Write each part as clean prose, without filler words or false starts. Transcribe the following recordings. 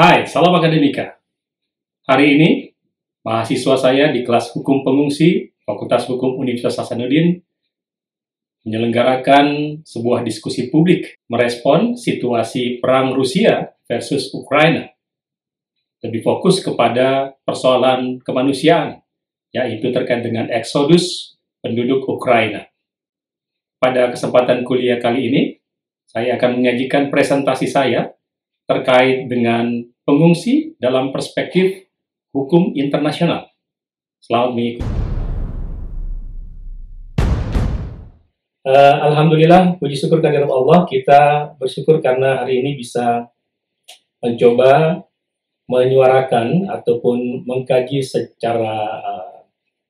Hai, salam akademika. Hari ini, mahasiswa saya di kelas Hukum Pengungsi, Fakultas Hukum Universitas Hasanuddin, menyelenggarakan sebuah diskusi publik merespon situasi perang Rusia versus Ukraina. Lebih fokus kepada persoalan kemanusiaan, yaitu terkait dengan eksodus penduduk Ukraina. Pada kesempatan kuliah kali ini, saya akan menyajikan presentasi saya terkait dengan pengungsi dalam perspektif hukum internasional. Selamat mengikuti. Alhamdulillah, puji syukur kehadirat Allah, kita bersyukur karena hari ini bisa mencoba menyuarakan ataupun mengkaji secara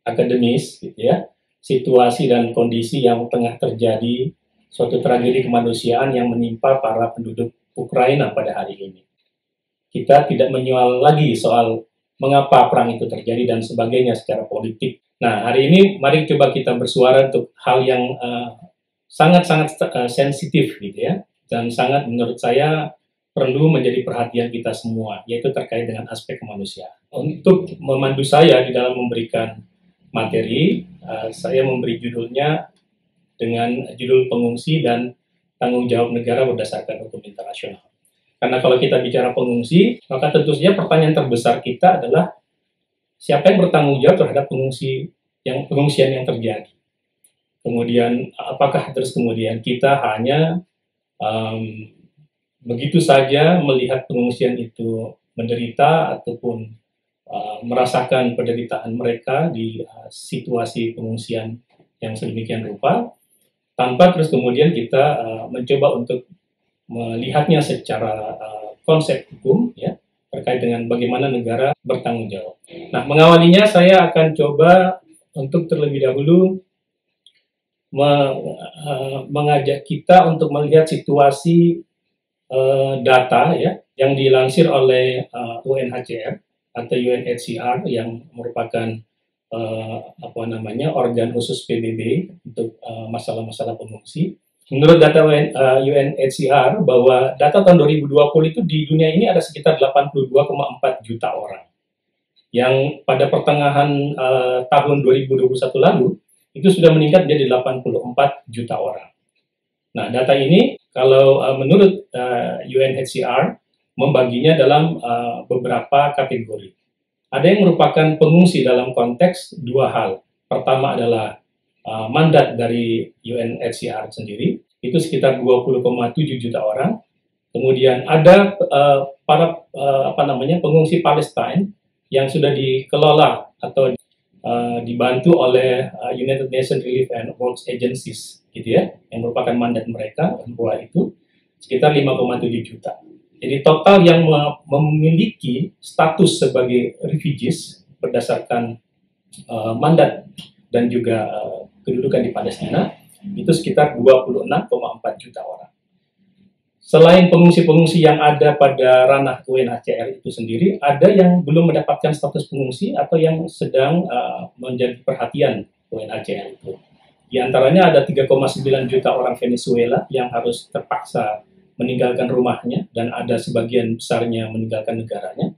akademis, gitu ya, situasi dan kondisi yang tengah terjadi, suatu tragedi kemanusiaan yang menimpa para penduduk Ukraina pada hari ini. Kita tidak menyoal lagi soal mengapa perang itu terjadi dan sebagainya secara politik. Nah, hari ini mari coba kita bersuara untuk hal yang sangat-sangat sensitif gitu ya, dan sangat menurut saya perlu menjadi perhatian kita semua, yaitu terkait dengan aspek kemanusiaan. Untuk memandu saya di dalam memberikan materi, saya memberi judulnya dengan judul Pengungsi dan Tanggung Jawab Negara Berdasarkan Hukum Internasional. Karena kalau kita bicara pengungsi, maka tentu saja pertanyaan terbesar kita adalah siapa yang bertanggung jawab terhadap pengungsian yang terjadi. Kemudian apakah terus kemudian kita hanya begitu saja melihat pengungsian itu menderita ataupun merasakan penderitaan mereka di situasi pengungsian yang sedemikian rupa, tanpa terus kemudian kita mencoba untuk melihatnya secara konsep hukum ya, terkait dengan bagaimana negara bertanggung jawab. Nah, mengawalinya saya akan coba untuk terlebih dahulu mengajak kita untuk melihat situasi data ya yang dilansir oleh UNHCR atau UNHCR yang merupakan organ khusus PBB untuk masalah-masalah pengungsi. Menurut data UNHCR bahwa data tahun 2020 itu di dunia ini ada sekitar 82,4 juta orang. Yang pada pertengahan tahun 2021 lalu itu sudah meningkat menjadi 84 juta orang. Nah, data ini kalau menurut UNHCR membaginya dalam beberapa kategori. Ada yang merupakan pengungsi dalam konteks dua hal. Pertama adalah mandat dari UNHCR sendiri, itu sekitar 20,7 juta orang. Kemudian ada para pengungsi Palestina yang sudah dikelola atau dibantu oleh United Nations Relief and Works Agencies, gitu ya, yang merupakan mandat mereka, UNRWA itu sekitar 5,7 juta. Jadi total yang memiliki status sebagai refugees berdasarkan mandat dan juga kedudukan di Palestina itu sekitar 26,4 juta orang. Selain pengungsi-pengungsi yang ada pada ranah UNHCR itu sendiri, ada yang belum mendapatkan status pengungsi atau yang sedang menjadi perhatian UNHCR itu. Di antaranya ada 3,9 juta orang Venezuela yang harus terpaksa meninggalkan rumahnya dan ada sebagian besarnya meninggalkan negaranya.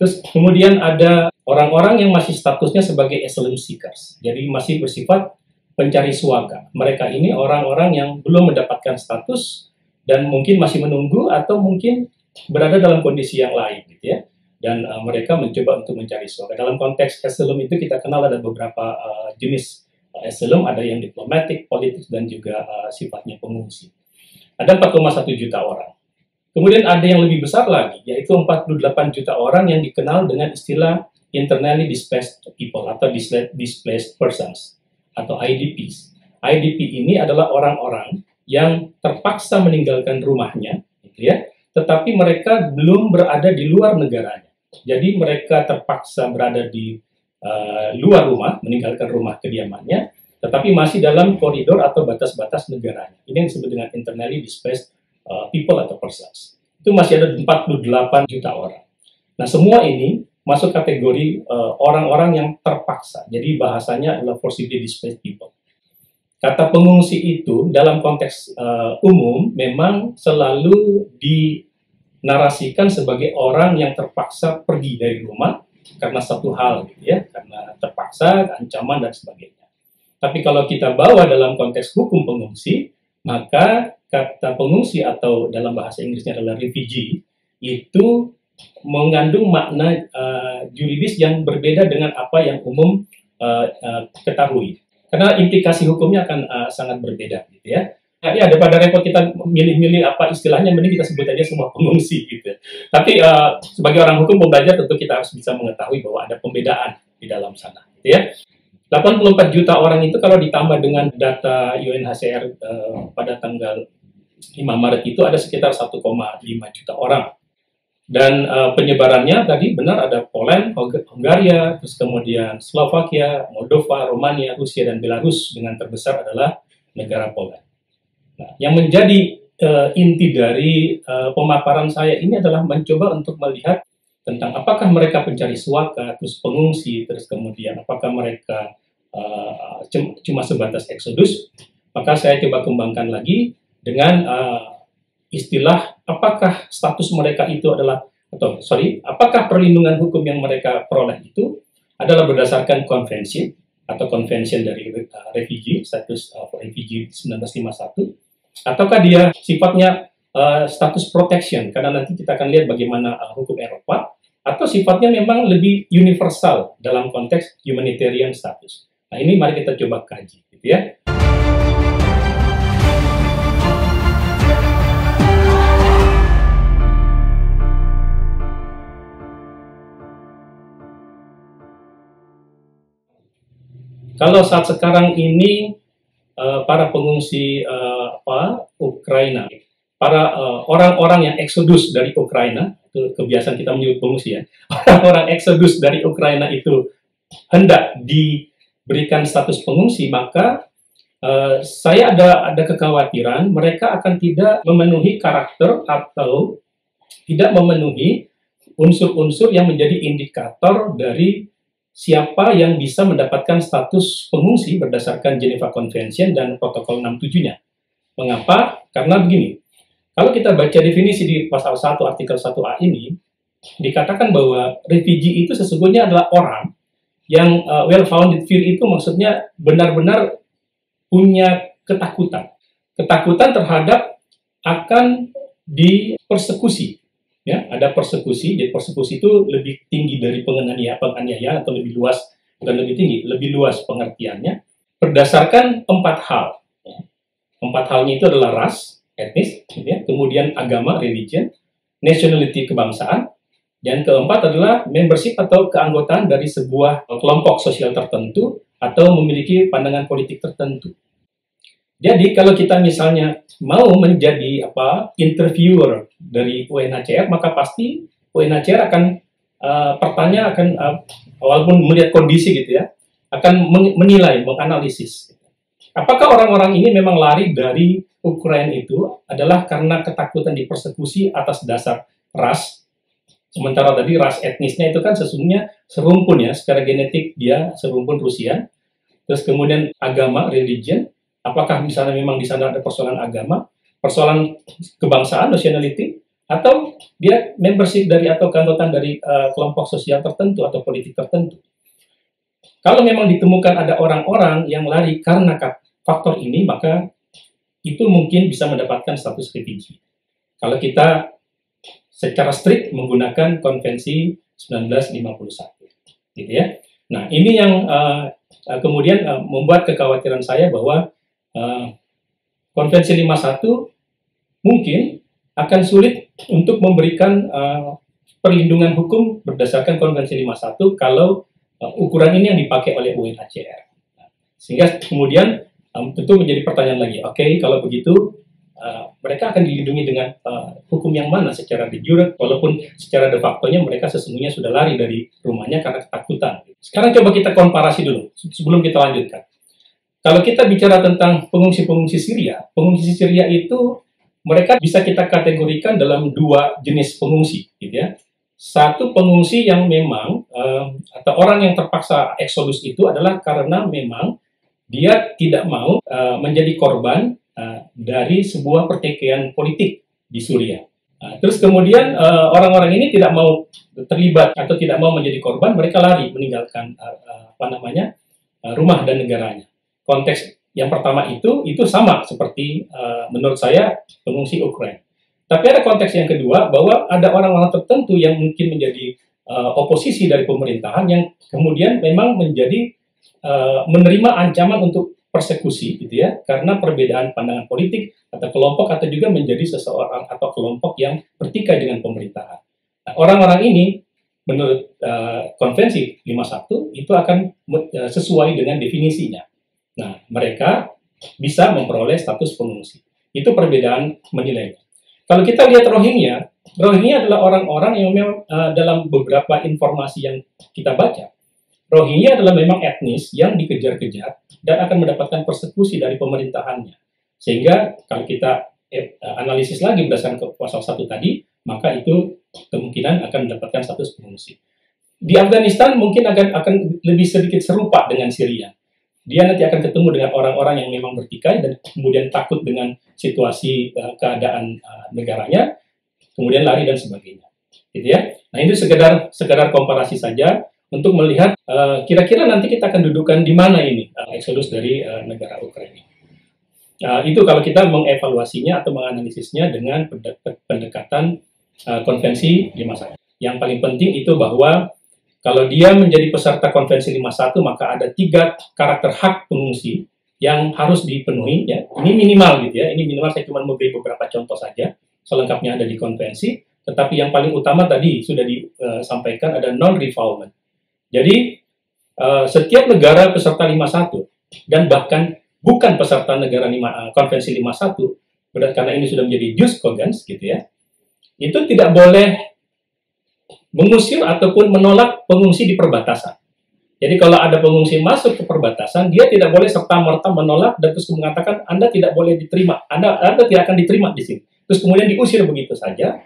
Terus kemudian ada orang-orang yang masih statusnya sebagai asylum seekers, jadi masih bersifat pencari suaka. Mereka ini orang-orang yang belum mendapatkan status dan mungkin masih menunggu atau mungkin berada dalam kondisi yang lain, gitu ya. Dan mereka mencoba untuk mencari suaka. Dalam konteks asylum itu kita kenal ada beberapa jenis asylum, ada yang diplomatik, politik, dan juga sifatnya pengungsi. Ada 4,1 juta orang. Kemudian ada yang lebih besar lagi, yaitu 48 juta orang yang dikenal dengan istilah internally displaced people atau displaced persons atau IDPs. IDP ini adalah orang-orang yang terpaksa meninggalkan rumahnya, gitu ya, tetapi mereka belum berada di luar negaranya. Jadi mereka terpaksa berada di luar rumah, meninggalkan rumah kediamannya, tetapi masih dalam koridor atau batas-batas negaranya. Ini yang disebut dengan internally displaced people atau persons. Itu masih ada 48 juta orang. Nah, semua ini masuk kategori orang-orang yang terpaksa. Jadi bahasanya adalah forcibly displaced people. Kata pengungsi itu dalam konteks umum memang selalu dinarasikan sebagai orang yang terpaksa pergi dari rumah karena satu hal, gitu ya, karena terpaksa, ancaman dan sebagainya. Tapi kalau kita bawa dalam konteks hukum pengungsi, maka kata pengungsi atau dalam bahasa Inggrisnya adalah refugee itu mengandung makna juridis yang berbeda dengan apa yang umum ketahui. Karena implikasi hukumnya akan sangat berbeda, gitu ya. Nah, ya daripada repot kita milih-milih apa istilahnya, mending kita sebut aja semua pengungsi, gitu. Tapi sebagai orang hukum pembelajar tentu kita harus bisa mengetahui bahwa ada pembedaan di dalam sana, gitu ya. 84 juta orang itu kalau ditambah dengan data UNHCR pada tanggal 5 Maret itu ada sekitar 1,5 juta orang. Dan penyebarannya tadi benar ada Poland, Hungaria, terus kemudian Slovakia, Moldova, Romania, Rusia, dan Belarus, dengan terbesar adalah negara Poland. Nah, yang menjadi inti dari pemaparan saya ini adalah mencoba untuk melihat tentang apakah mereka pencari suaka, terus pengungsi, terus kemudian apakah mereka cuma sebatas eksodus. Maka saya coba kembangkan lagi dengan istilah apakah status mereka itu adalah, apakah perlindungan hukum yang mereka peroleh itu adalah berdasarkan konvensi atau convention dari refugee, status refugee 1951, ataukah dia sifatnya status protection, karena nanti kita akan lihat bagaimana hukum Eropa, atau sifatnya memang lebih universal dalam konteks humanitarian status. Nah, ini mari kita coba kaji, gitu ya. Kalau saat sekarang ini para pengungsi Ukraina, para orang-orang yang eksodus dari Ukraina, itu kebiasaan kita menyebut pengungsi ya, orang-orang eksodus dari Ukraina itu hendak diberikan status pengungsi, maka saya ada kekhawatiran mereka akan tidak memenuhi karakter atau tidak memenuhi unsur-unsur yang menjadi indikator dari siapa yang bisa mendapatkan status pengungsi berdasarkan Geneva Convention dan Protokol 67-nya. Mengapa? Karena begini, kalau kita baca definisi di pasal 1 artikel 1A ini, dikatakan bahwa refugee itu sesungguhnya adalah orang yang well-founded fear itu maksudnya benar-benar punya ketakutan. Ketakutan terhadap akan dipersekusi. Ya, ada persekusi, jadi persekusi itu lebih tinggi dari penganiayaan atau lebih luas, bukan lebih tinggi, lebih luas pengertiannya, berdasarkan 4 hal. Ya. 4 halnya itu adalah ras, etnis, ya, kemudian agama, religion, nationality, kebangsaan, dan keempat adalah membership atau keanggotaan dari sebuah kelompok sosial tertentu atau memiliki pandangan politik tertentu. Jadi kalau kita misalnya mau menjadi interviewer dari UNHCR, maka pasti UNHCR akan walaupun melihat kondisi gitu ya, akan menilai, menganalisis. Apakah orang-orang ini memang lari dari Ukraina itu adalah karena ketakutan dipersekusi atas dasar ras, sementara tadi ras etnisnya itu kan sesungguhnya serumpun ya, secara genetik dia serumpun Rusia, terus kemudian agama, religion. Apakah misalnya memang di sana ada persoalan agama, persoalan kebangsaan, nationality, atau dia membership dari atau keanggotaan dari kelompok sosial tertentu atau politik tertentu. Kalau memang ditemukan ada orang-orang yang lari karena faktor ini, maka itu mungkin bisa mendapatkan status refugee. Kalau kita secara strict menggunakan konvensi 1951, gitu ya. Nah, ini yang kemudian membuat kekhawatiran saya bahwa konvensi 51 mungkin akan sulit untuk memberikan perlindungan hukum berdasarkan konvensi 51 kalau ukuran ini yang dipakai oleh UNHCR. Sehingga kemudian tentu menjadi pertanyaan lagi, oke, kalau begitu mereka akan dilindungi dengan hukum yang mana secara de jure, walaupun secara de facto-nya mereka sesungguhnya sudah lari dari rumahnya karena ketakutan. Sekarang coba kita komparasi dulu sebelum kita lanjutkan. Kalau kita bicara tentang pengungsi-pengungsi Syria itu mereka bisa kita kategorikan dalam 2 jenis pengungsi, gitu ya. Satu pengungsi yang memang atau orang yang terpaksa eksodus itu adalah karena memang dia tidak mau menjadi korban dari sebuah pertikaian politik di Suriah. Terus kemudian orang-orang ini tidak mau terlibat atau tidak mau menjadi korban, mereka lari meninggalkan rumah dan negaranya. Konteks yang pertama itu sama seperti menurut saya pengungsi Ukraina. Tapi ada konteks yang kedua bahwa ada orang-orang tertentu yang mungkin menjadi oposisi dari pemerintahan yang kemudian memang menjadi menerima ancaman untuk persekusi gitu ya, karena perbedaan pandangan politik atau kelompok atau juga menjadi seseorang atau kelompok yang bertikai dengan pemerintahan. Nah, orang-orang ini menurut Konvensi 51 itu akan sesuai dengan definisinya. Nah, mereka bisa memperoleh status pengungsi. Itu perbedaan menilainya. Kalau kita lihat Rohingya adalah orang-orang yang memang dalam beberapa informasi yang kita baca, Rohingya adalah memang etnis yang dikejar-kejar dan akan mendapatkan persekusi dari pemerintahannya. Sehingga kalau kita analisis lagi berdasarkan ke pasal 1 tadi, maka itu kemungkinan akan mendapatkan status pengungsi. Di Afghanistan mungkin akan lebih sedikit serupa dengan Syria. Dia nanti akan ketemu dengan orang-orang yang memang bertikai dan kemudian takut dengan situasi keadaan negaranya, kemudian lari dan sebagainya. Gitu ya. Nah, ini sekedar komparasi saja untuk melihat kira-kira nanti kita akan dudukan di mana ini eksodus dari negara Ukraina. Itu kalau kita mengevaluasinya atau menganalisisnya dengan pendekatan Konvensi 51. Yang paling penting itu bahwa kalau dia menjadi peserta Konvensi 51, maka ada 3 karakter hak pengungsi yang harus dipenuhi. Ya. Ini minimal gitu ya. Ini minimal, saya cuma memberi beberapa contoh saja. Selengkapnya ada di konvensi. Tetapi yang paling utama tadi sudah disampaikan ada non-refoulement. Jadi setiap negara peserta 51 dan bahkan bukan peserta negara Konvensi 51, karena ini sudah menjadi jus cogens gitu ya, itu tidak boleh mengusir ataupun menolak pengungsi di perbatasan. Jadi kalau ada pengungsi masuk ke perbatasan, dia tidak boleh serta-merta menolak dan terus mengatakan Anda tidak boleh diterima, Anda tidak akan diterima di sini. Terus kemudian diusir begitu saja,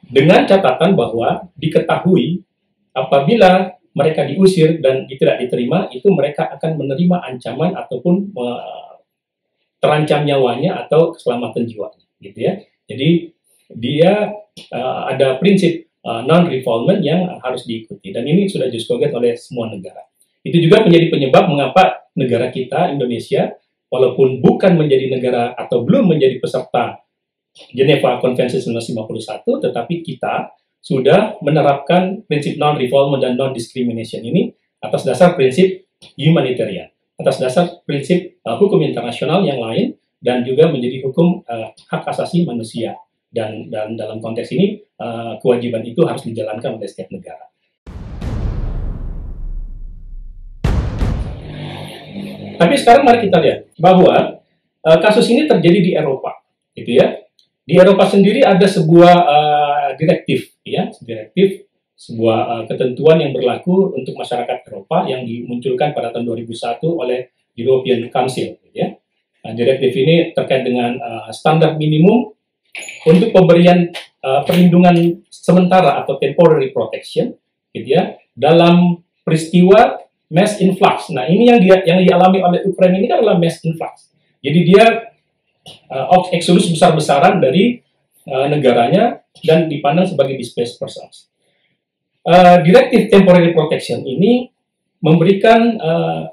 dengan catatan bahwa diketahui apabila mereka diusir dan tidak diterima, itu mereka akan menerima ancaman ataupun terancam nyawanya atau keselamatan jiwanya, gitu ya. Jadi dia ada prinsip non-refoulement yang harus diikuti, dan ini sudah disepakati oleh semua negara. Itu juga menjadi penyebab mengapa negara kita, Indonesia, walaupun bukan menjadi negara atau belum menjadi peserta Geneva Konvensi 1951, tetapi kita sudah menerapkan prinsip non-refoulement dan non-discrimination ini atas dasar prinsip humanitarian, atas dasar prinsip hukum internasional yang lain, dan juga menjadi hukum hak asasi manusia. Dan dalam konteks ini, kewajiban itu harus dijalankan oleh setiap negara. Tapi sekarang mari kita lihat bahwa kasus ini terjadi di Eropa, gitu ya. Di Eropa sendiri ada sebuah direktif, sebuah ketentuan yang berlaku untuk masyarakat Eropa yang dimunculkan pada tahun 2001 oleh European Council. Gitu ya. Direktif ini terkait dengan standar minimum untuk pemberian perlindungan sementara atau temporary protection, gitu ya, dalam peristiwa mass influx. Nah, ini yang dialami oleh Ukraina ini kan adalah mass influx. Jadi dia eksodus besar-besaran dari negaranya dan dipandang sebagai displaced persons. Direktif temporary protection ini memberikan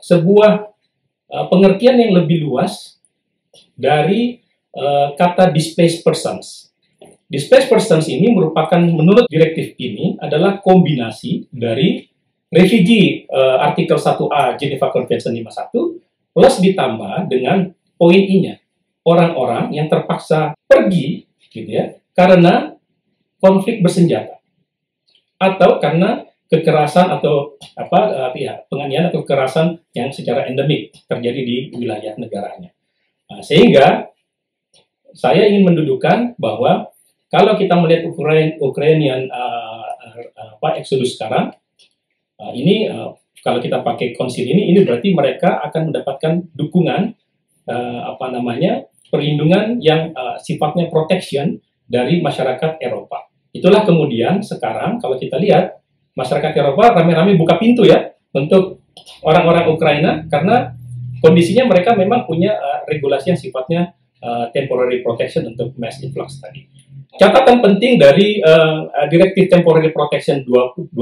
sebuah pengertian yang lebih luas dari kata displaced persons. Displaced persons ini merupakan, menurut direktif ini, adalah kombinasi dari refugee artikel 1A Geneva Convention 51 plus ditambah dengan poin I-nya, orang-orang yang terpaksa pergi gitu ya karena konflik bersenjata atau karena kekerasan atau penganiayaan atau kekerasan yang secara endemik terjadi di wilayah negaranya. Sehingga saya ingin mendudukan bahwa kalau kita melihat Ukrainian eksodus sekarang, ini kalau kita pakai konsil ini berarti mereka akan mendapatkan dukungan perlindungan yang sifatnya protection dari masyarakat Eropa. Itulah kemudian sekarang kalau kita lihat masyarakat Eropa rame-rame buka pintu ya untuk orang-orang Ukraina karena kondisinya mereka memang punya regulasi yang sifatnya temporary protection untuk mass influx tadi. catatan penting dari Direktif Temporary Protection 2001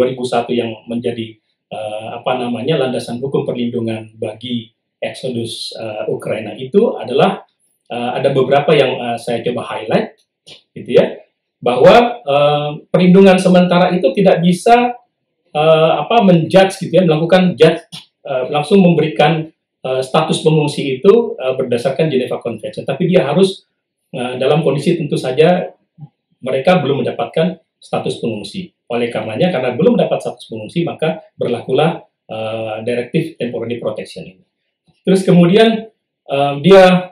yang menjadi landasan hukum perlindungan bagi eksodus Ukraina itu adalah ada beberapa yang saya coba highlight, gitu ya, bahwa perlindungan sementara itu tidak bisa menjudge, gitu ya, melakukan judge, langsung memberikan status pengungsi itu berdasarkan Geneva Convention, tapi dia harus dalam kondisi tentu saja mereka belum mendapatkan status pengungsi. Oleh karenanya, karena belum mendapat status pengungsi, maka berlakulah Direktif Temporary Protection ini. Terus kemudian dia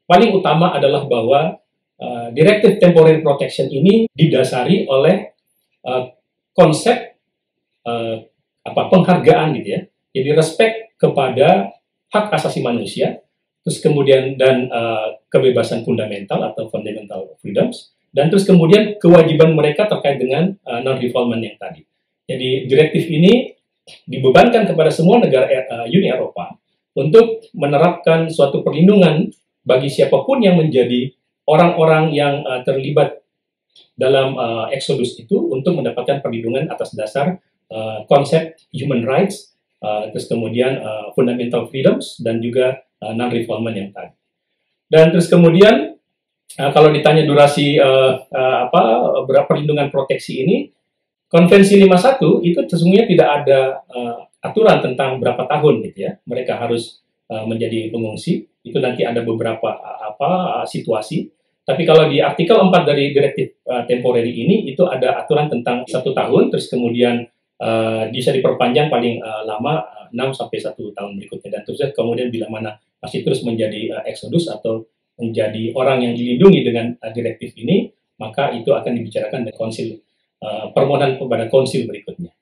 paling utama adalah bahwa Direktif Temporary Protection ini didasari oleh konsep penghargaan, gitu ya. Jadi respect kepada hak asasi manusia, terus kemudian dan kebebasan fundamental atau fundamental freedoms, dan terus kemudian kewajiban mereka terkait dengan non-refoulement yang tadi. Jadi direktif ini dibebankan kepada semua negara Uni Eropa untuk menerapkan suatu perlindungan bagi siapapun yang menjadi orang-orang yang terlibat dalam eksodus itu untuk mendapatkan perlindungan atas dasar konsep human rights, terus kemudian fundamental freedoms, dan juga non-refoulement yang tadi. Dan terus kemudian kalau ditanya durasi perlindungan proteksi ini, Konvensi 51 itu sesungguhnya tidak ada aturan tentang berapa tahun, gitu ya, mereka harus menjadi pengungsi. Itu nanti ada beberapa situasi. Tapi kalau di artikel 4 dari Direktif Temporary ini, itu ada aturan tentang 1 tahun, terus kemudian bisa diperpanjang paling lama 6 sampai 1 tahun berikutnya. Dan terus kemudian bila mana masih terus menjadi eksodus atau menjadi orang yang dilindungi dengan direktif ini, maka itu akan dibicarakan dengan konsil, permohonan kepada konsil berikutnya.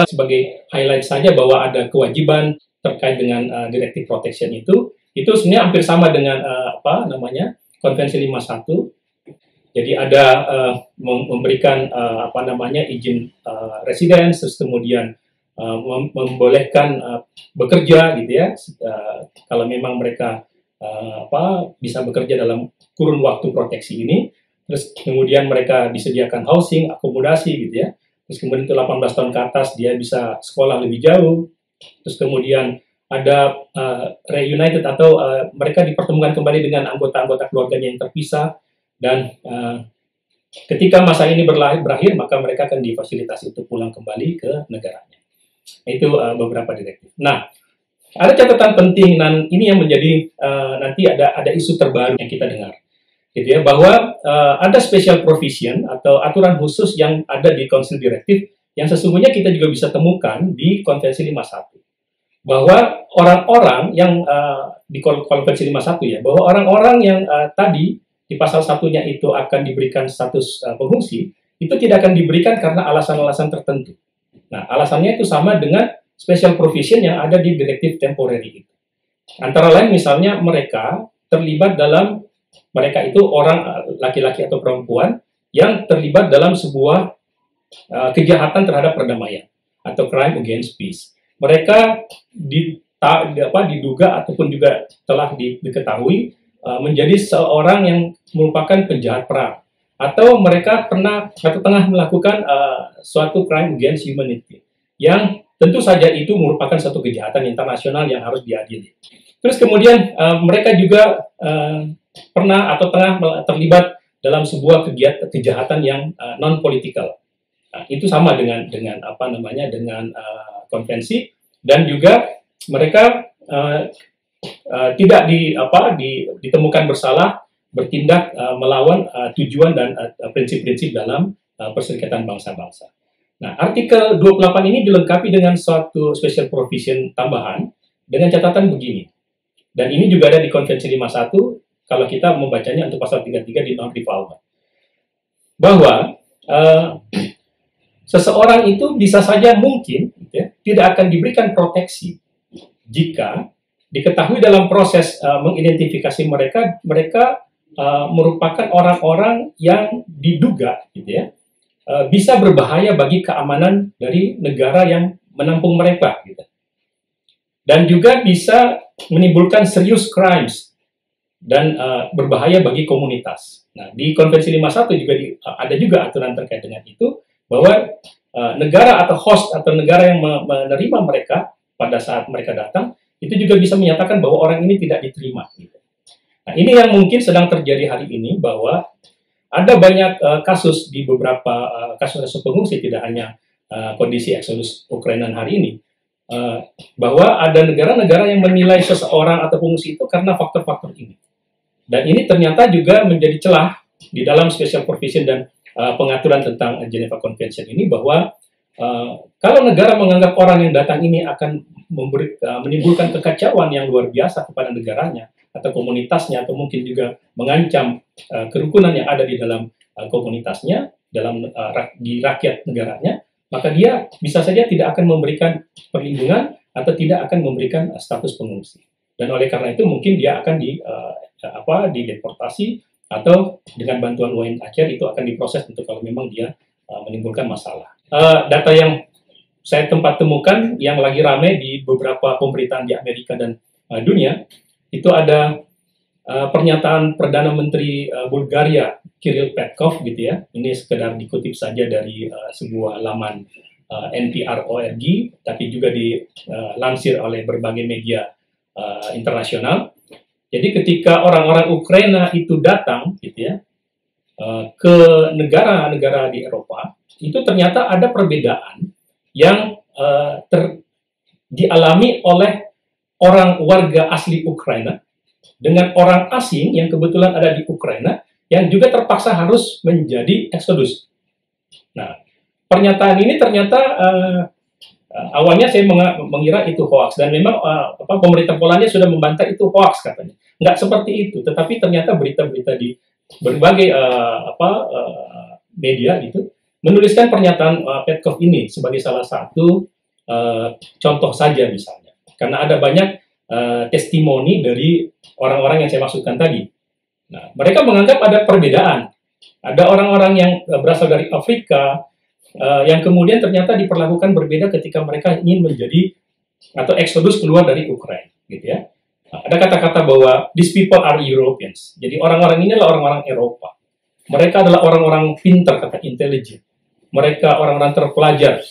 Sebagai highlight saja bahwa ada kewajiban terkait dengan direktif protection itu sebenarnya hampir sama dengan Konvensi 51. Jadi ada memberikan izin residence, terus kemudian membolehkan bekerja, gitu ya, kalau memang mereka bisa bekerja dalam kurun waktu proteksi ini. Terus kemudian mereka disediakan housing, akomodasi, gitu ya. Terus kemudian itu 18 tahun ke atas dia bisa sekolah lebih jauh. Terus kemudian ada reunited atau mereka dipertemukan kembali dengan anggota-anggota keluarganya yang terpisah. Dan ketika masa ini berakhir, maka mereka akan difasilitasi untuk pulang kembali ke negaranya. Itu beberapa direktif. Nah, ada catatan penting, dan ini yang menjadi nanti ada isu terbaru yang kita dengar, gitu ya, bahwa ada special provision atau aturan khusus yang ada di Konsil Direktif yang sesungguhnya kita juga bisa temukan di Konvensi 51. Bahwa orang-orang yang di Konvensi 51 ya, bahwa orang-orang yang tadi di pasal satunya itu akan diberikan status pengungsi, itu tidak akan diberikan karena alasan-alasan tertentu. Nah, alasannya itu sama dengan special provision yang ada di Direktif Temporary itu. Antara lain misalnya mereka terlibat dalam, mereka itu orang laki-laki atau perempuan yang terlibat dalam sebuah kejahatan terhadap perdamaian atau crime against peace. Mereka diduga ataupun juga telah diketahui menjadi seorang yang merupakan penjahat perang, atau mereka pernah atau tengah melakukan suatu crime against humanity yang tentu saja itu merupakan suatu kejahatan internasional yang harus diadili. Terus kemudian mereka juga pernah atau tengah terlibat dalam sebuah kejahatan yang non-political. Itu sama dengan konvensi, dan juga mereka tidak ditemukan bersalah bertindak melawan tujuan dan prinsip-prinsip dalam Perserikatan Bangsa-Bangsa. Nah, artikel 28 ini dilengkapi dengan suatu special provision tambahan dengan catatan begini. Dan ini juga ada di Konvensi 51 kalau kita membacanya untuk pasal 33 di non-refoulement. Bahwa seseorang itu bisa saja mungkin tidak akan diberikan proteksi jika diketahui dalam proses mengidentifikasi mereka merupakan orang-orang yang diduga, gitu ya, bisa berbahaya bagi keamanan dari negara yang menampung mereka, gitu. Dan juga bisa menimbulkan serious crimes dan berbahaya bagi komunitas. Nah, di Konvensi 51 juga ada juga aturan terkait dengan itu, bahwa negara atau host atau negara yang menerima mereka pada saat mereka datang, itu juga bisa menyatakan bahwa orang ini tidak diterima. Gitu. Nah, ini yang mungkin sedang terjadi hari ini, bahwa ada banyak kasus di beberapa kasus-kasus pengungsi, tidak hanya kondisi eksodus Ukraina hari ini, bahwa ada negara-negara yang menilai seseorang atau pengungsi itu karena faktor-faktor ini. Dan ini ternyata juga menjadi celah di dalam special provision dan pengaturan tentang Geneva Convention ini, bahwa kalau negara menganggap orang yang datang ini akan menimbulkan kekacauan yang luar biasa kepada negaranya atau komunitasnya, atau mungkin juga mengancam kerukunan yang ada di dalam komunitasnya, di rakyat negaranya, maka dia bisa saja tidak akan memberikan perlindungan atau tidak akan memberikan status pengungsi. Dan oleh karena itu mungkin dia akan dideportasi, atau dengan bantuan UNHCR itu akan diproses untuk kalau memang dia menimbulkan masalah. Data yang saya temukan yang lagi ramai di beberapa pemberitaan di Amerika dan dunia, itu ada pernyataan Perdana Menteri Bulgaria Kirill Petkov gitu ya. Ini sekedar dikutip saja dari sebuah laman NPR.org, tapi juga dilansir oleh berbagai media internasional. Jadi ketika orang-orang Ukraina itu datang gitu ya ke negara-negara di Eropa, itu ternyata ada perbedaan yang dialami oleh orang warga asli Ukraina dengan orang asing yang kebetulan ada di Ukraina yang juga terpaksa harus menjadi eksodus. Nah, pernyataan ini ternyata awalnya saya mengira itu hoax, dan memang pemerintah Polandia sudah membantah itu hoax katanya. Nggak seperti itu, tetapi ternyata berita-berita di berbagai media itu menuliskan pernyataan Petkov ini sebagai salah satu contoh saja misalnya. Karena ada banyak testimoni dari orang-orang yang saya maksudkan tadi. Nah, mereka menganggap ada perbedaan. Ada orang-orang yang berasal dari Afrika, yang kemudian ternyata diperlakukan berbeda ketika mereka ingin menjadi atau eksodus keluar dari Ukraina, gitu ya. Ada kata-kata bahwa these people are Europeans. Jadi orang-orang ini adalah orang-orang Eropa. Mereka adalah orang-orang pintar, kata intelijen. Mereka orang-orang terpelajar,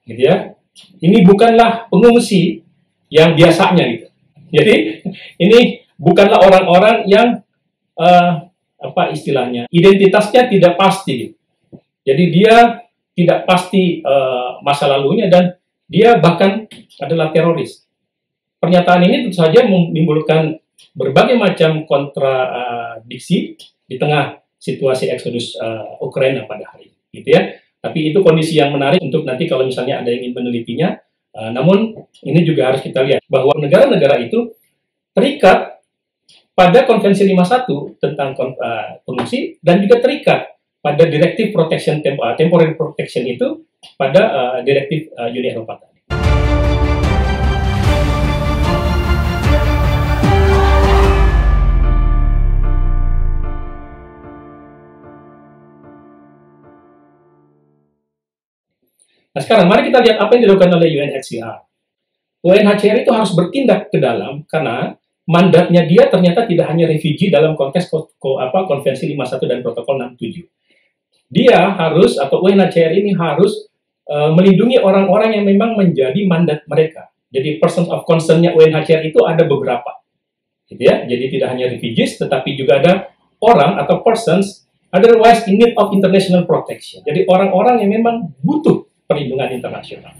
gitu ya. Ini bukanlah pengungsi yang biasanya, gitu. Jadi ini bukanlah orang-orang yang istilahnya identitasnya tidak pasti. Gitu. Jadi dia tidak pasti masa lalunya, dan dia bahkan adalah teroris. Pernyataan ini tentu saja menimbulkan berbagai macam kontradiksi di tengah situasi eksodus Ukraina pada hari ini, gitu ya. Tapi itu kondisi yang menarik untuk nanti kalau misalnya ada yang ingin menelitinya. Namun ini juga harus kita lihat bahwa negara-negara itu terikat pada Konvensi 51 tentang pengungsi, dan juga terikat pada Direktif Protection Temporary Protection itu pada Direktif Uni Eropa tadi. Nah sekarang mari kita lihat apa yang dilakukan oleh UNHCR. UNHCR itu harus bertindak ke dalam karena mandatnya dia ternyata tidak hanya refugee dalam konteks Konvensi 51 dan Protokol 67. Dia harus, atau UNHCR ini harus melindungi orang-orang yang memang menjadi mandat mereka. Jadi persons of concern-nya UNHCR itu ada beberapa, gitu ya. Jadi tidak hanya refugees, tetapi juga ada orang atau persons otherwise in need of international protection. Jadi orang-orang yang memang butuh perlindungan internasional.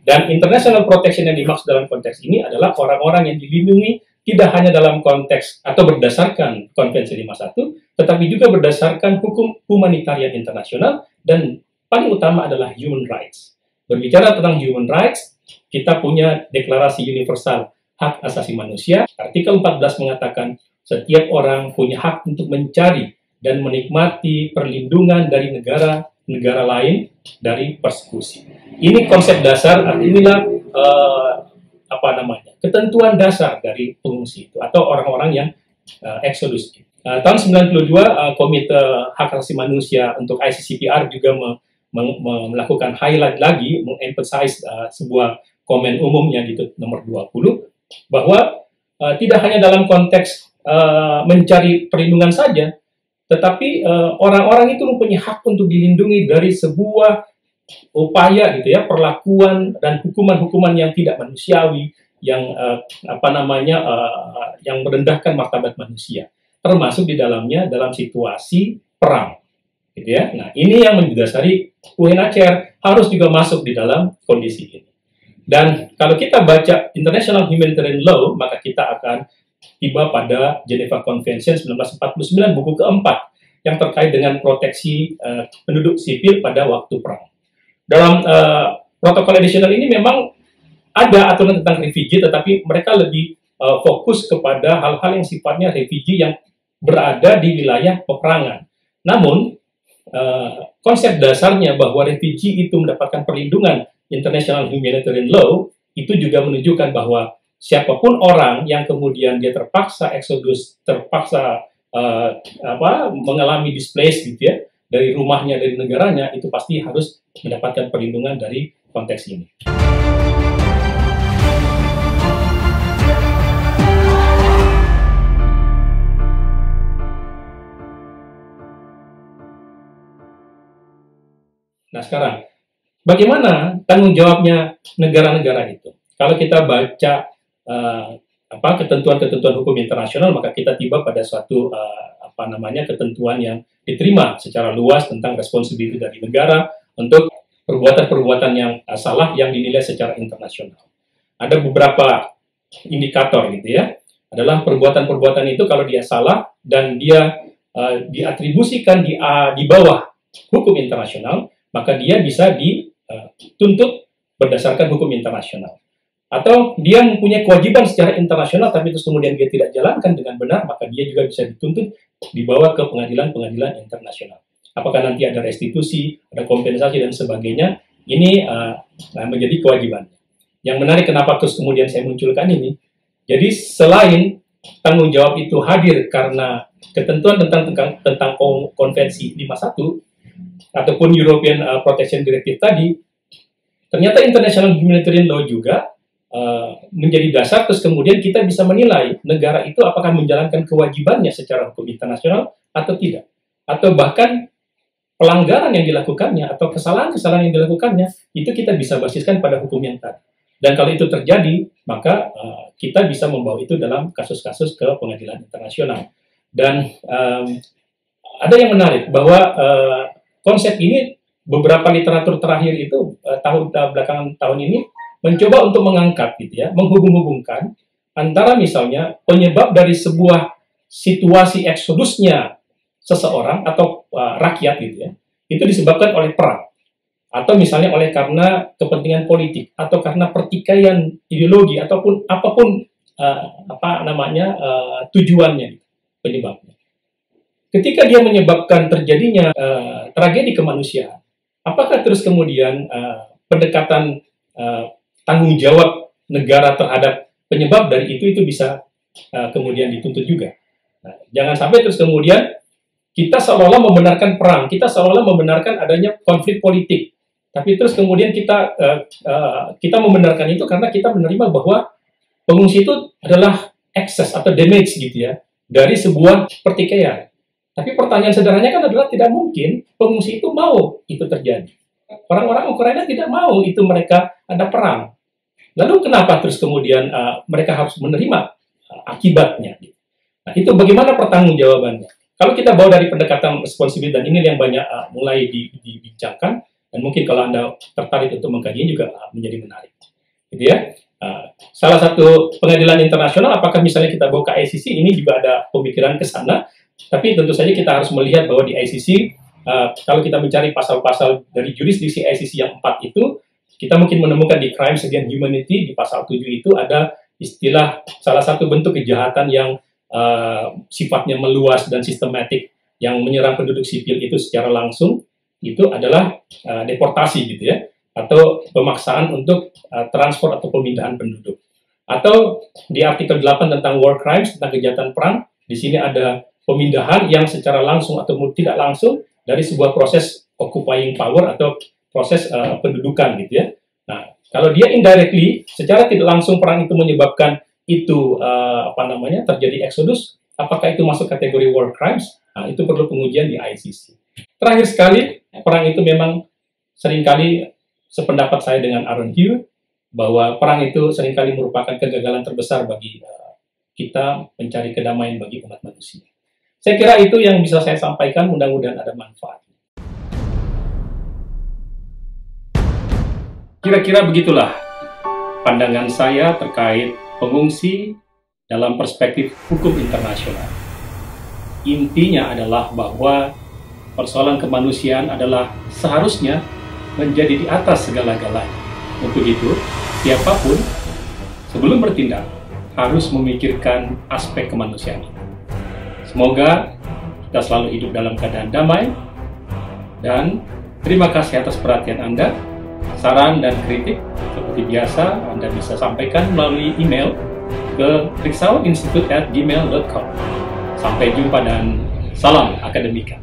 Dan international protection yang dimaksud dalam konteks ini adalah orang-orang yang dilindungi tidak hanya dalam konteks atau berdasarkan Konvensi 51, tetapi juga berdasarkan hukum humanitarian internasional, dan paling utama adalah human rights. Berbicara tentang human rights, kita punya Deklarasi Universal Hak Asasi Manusia. Artikel 14 mengatakan setiap orang punya hak untuk mencari dan menikmati perlindungan dari negara lain dari persekusi. Ini konsep dasar, inilah ketentuan dasar dari pengungsi itu atau orang-orang yang eksodus. Tahun 92 Komite Hak Asasi Manusia untuk ICCPR juga melakukan highlight lagi, mengemphasize sebuah komen umumnya gitu nomor 20, bahwa tidak hanya dalam konteks mencari perlindungan saja, tetapi orang-orang itu mempunyai hak untuk dilindungi dari sebuah upaya gitu ya, perlakuan dan hukuman-hukuman yang tidak manusiawi, yang yang merendahkan martabat manusia, termasuk di dalamnya dalam situasi perang, gitu ya. Nah, ini yang mendasari UNHCR harus juga masuk di dalam kondisi ini. Dan kalau kita baca International Humanitarian Law, maka kita akan tiba pada Geneva Convention 1949 buku keempat yang terkait dengan proteksi penduduk sipil pada waktu perang. Dalam protokol additional ini memang ada aturan tentang refugee, tetapi mereka lebih fokus kepada hal-hal yang sifatnya refugee yang berada di wilayah peperangan. Namun, konsep dasarnya bahwa refugee itu mendapatkan perlindungan International Humanitarian Law, itu juga menunjukkan bahwa siapapun orang yang kemudian dia terpaksa eksodus, terpaksa mengalami displaced gitu ya, dari rumahnya, dari negaranya, itu pasti harus mendapatkan perlindungan dari konteks ini. Nah sekarang, bagaimana tanggung jawabnya negara-negara itu? Kalau kita baca ketentuan-ketentuan hukum internasional, maka kita tiba pada suatu ketentuan yang diterima secara luas tentang responsibility dari negara untuk perbuatan-perbuatan yang salah yang dinilai secara internasional. Ada beberapa indikator gitu ya, adalah perbuatan-perbuatan itu kalau dia salah dan dia diatribusikan di bawah hukum internasional, maka dia bisa dituntut berdasarkan hukum internasional. Atau dia mempunyai kewajiban secara internasional, tapi terus kemudian dia tidak jalankan dengan benar, maka dia juga bisa dituntut dibawa ke pengadilan-pengadilan internasional. Apakah nanti ada restitusi, ada kompensasi, dan sebagainya, ini menjadi kewajiban. Yang menarik kenapa terus kemudian saya munculkan ini, jadi selain tanggung jawab itu hadir karena ketentuan tentang konvensi 51, ataupun European Protection Directive tadi, ternyata International Humanitarian Law juga menjadi dasar, terus kemudian kita bisa menilai negara itu apakah menjalankan kewajibannya secara hukum internasional atau tidak. Atau bahkan pelanggaran yang dilakukannya atau kesalahan-kesalahan yang dilakukannya, itu kita bisa basiskan pada hukum yang tadi. Dan kalau itu terjadi, maka kita bisa membawa itu dalam kasus-kasus ke pengadilan internasional. Dan ada yang menarik bahwa konsep ini beberapa literatur terakhir itu belakangan tahun ini mencoba untuk mengangkat gitu ya, menghubung-hubungkan antara misalnya penyebab dari sebuah situasi eksodusnya seseorang atau rakyat gitu ya, itu disebabkan oleh perang, atau misalnya oleh karena kepentingan politik, atau karena pertikaian ideologi, ataupun apapun tujuannya, penyebabnya. Ketika dia menyebabkan terjadinya tragedi kemanusiaan, apakah terus kemudian pendekatan tanggung jawab negara terhadap penyebab dari itu bisa kemudian dituntut juga? Nah, jangan sampai terus kemudian kita seolah-olah membenarkan perang, kita seolah-olah membenarkan adanya konflik politik, tapi terus kemudian kita membenarkan itu karena kita menerima bahwa pengungsi itu adalah excess atau damage gitu ya dari sebuah pertikaian. Tapi pertanyaan sederhananya kan adalah tidak mungkin pengungsi itu mau itu terjadi. Orang-orang Ukraina tidak mau itu mereka ada perang. Lalu kenapa terus kemudian mereka harus menerima akibatnya? Nah, itu bagaimana pertanggungjawabannya? Kalau kita bawa dari pendekatan responsibel, dan ini yang banyak mulai dibincangkan, dan mungkin kalau Anda tertarik untuk mengkajinya juga menjadi menarik. Gitu ya. Salah satu pengadilan internasional, apakah misalnya kita bawa ke ICC, ini juga ada pemikiran ke sana, tapi tentu saja kita harus melihat bahwa di ICC, kalau kita mencari pasal-pasal dari jurisdiksi ICC yang 4 itu, kita mungkin menemukan di Crimes Against Humanity, di pasal 7 itu ada istilah salah satu bentuk kejahatan yang sifatnya meluas dan sistematik yang menyerang penduduk sipil itu secara langsung, itu adalah deportasi gitu ya, atau pemaksaan untuk transport atau pemindahan penduduk. Atau di artikel 8 tentang war crimes, tentang kejahatan perang, di sini ada pemindahan yang secara langsung atau tidak langsung dari sebuah proses occupying power atau proses pendudukan gitu ya. Nah, kalau dia indirectly, secara tidak langsung perang itu menyebabkan itu terjadi eksodus, Apakah itu masuk kategori war crimes? Nah, itu perlu pengujian di ICC. Terakhir sekali, perang itu memang seringkali sependapat saya dengan Aaron Hugh, bahwa perang itu seringkali merupakan kegagalan terbesar bagi kita mencari kedamaian bagi umat manusia. Saya kira itu yang bisa saya sampaikan, mudah-mudahan ada manfaat. Kira-kira begitulah pandangan saya terkait pengungsi dalam perspektif hukum internasional. Intinya adalah bahwa persoalan kemanusiaan adalah seharusnya menjadi di atas segala-galanya. Untuk itu, siapapun sebelum bertindak harus memikirkan aspek kemanusiaan ini. Semoga kita selalu hidup dalam keadaan damai, dan terima kasih atas perhatian Anda. Saran dan kritik seperti biasa Anda bisa sampaikan melalui email ke riksauinstitute@gmail.com. Sampai jumpa dan salam akademika.